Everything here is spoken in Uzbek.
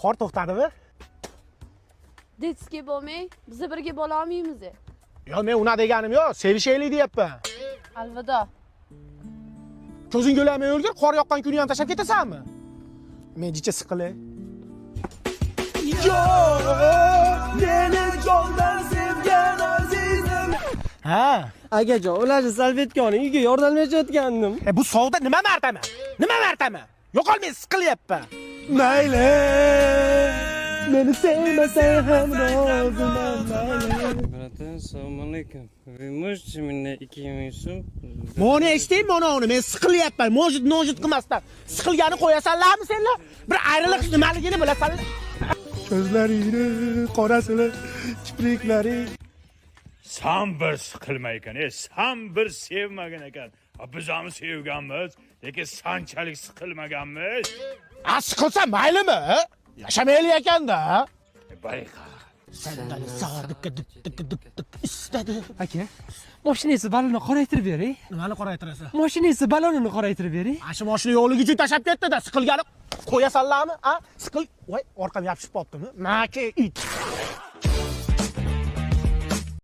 Qor to'xtadimi? Detskiy bo'lmang, biz birga bo'la olmaymiz. Yo, men una deganim yo'q, sevishaylik deyapman. Alvido. Ko'zing yo'lamay o'lgir, qor yoqqan kuni ham tashlab ketasanmi? Men jicha siqilay. Yo, meni jondan sevgan azizim. Ha, Akajon, ularni salvetka oling, uyga yordamlashayotgandim. bu savdo nima martama? Nima martama? Yo'qol, men siqilyapman. Mayli. Meni sevmasang ham roziman, mayli. Bratan, assalomu alaykum. Вы можете меня 2000 so'm? Meni eshitding, mana uni men siqilyapman. Mojit qilmasdan. Siqilgani qo'yasanlarmi senlar? Bir ayriliq nimaligini bilasanlar. Ko'zlaringni qorasini, kipriklaring. Sen bir sıkılma ekan, sen bir sevmagan ekan. Biz ham sevganmiz, lekin sanchalik siqilmaganmiz. Siqilsa maylimi? Yashamaylik ekanda. Bayqa. Sandali sodiqqa dik istadi. Aka, mashinangiz balonni qoraytirib bering. Nimani qoraytirasan? Mashinangiz balonini qoraytirib bering. Shu mashina yo'qligi uchun tashab ketdi-da, siqilgani qo'yasanlarmi? Siqil, voy, orqam yopishib qolibdimi? Maki it.